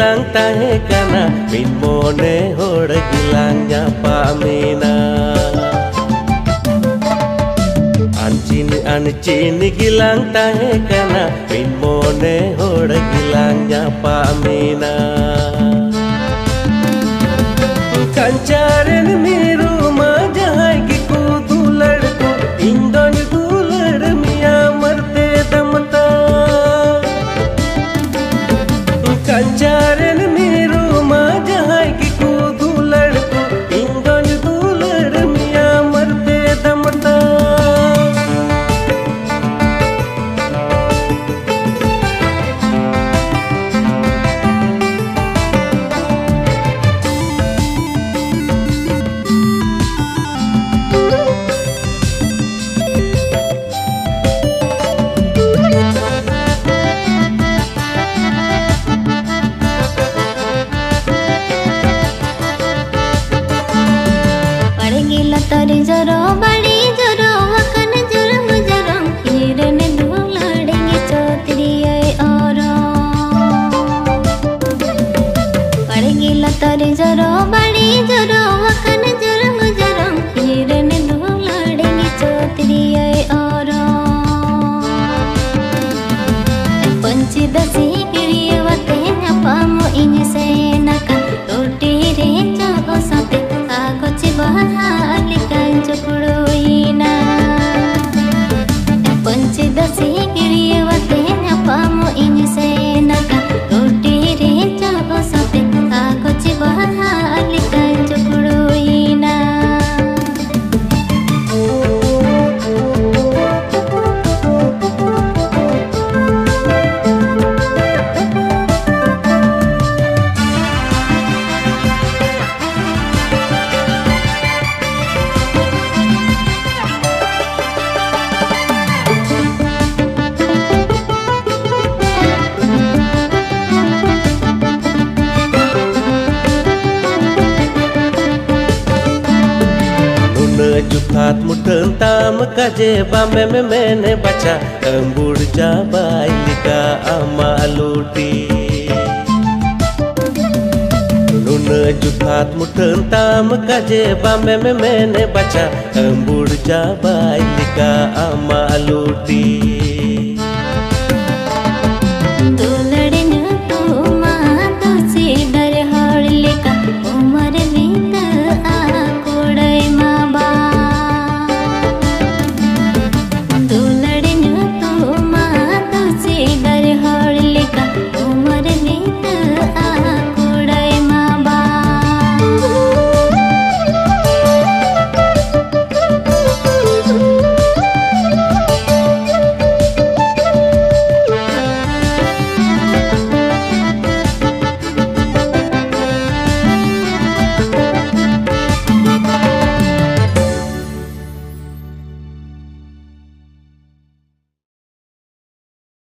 gilang tahe kana min mone hor gilang nyapamina Ancin gilang tahe kana min mone hor gilang nyapamina Kancarin miru ma jahai ki ku dulad ko indon dulad miya marte damta Kancarin miru ma jahai ki ku dulad ko indon dulad miya marte damta तरी जरो बड़ी जरो हकन जुरम जरम हिरन धुलड़ेंगे चौतरिया और पड़ेगी तरी जरो बड़ी जरो हकन जुरम जरम हिरन धुलड़ेंगे चौतरिया और पंची दसी गिरिया वते नपामो इन से नका रोटी रे चाहो साथे कागज बहा पंचे दसी गिरिया वते नपामो इन से नका रोटी रे चाहो साथे कागज बहाल कंचुड़ोइना Jukat mudeng tam kaje bame mene baca embur jabai lika ama luti Nuna jukat mudeng tam kaje bame mene baca embur jabai lika ama luti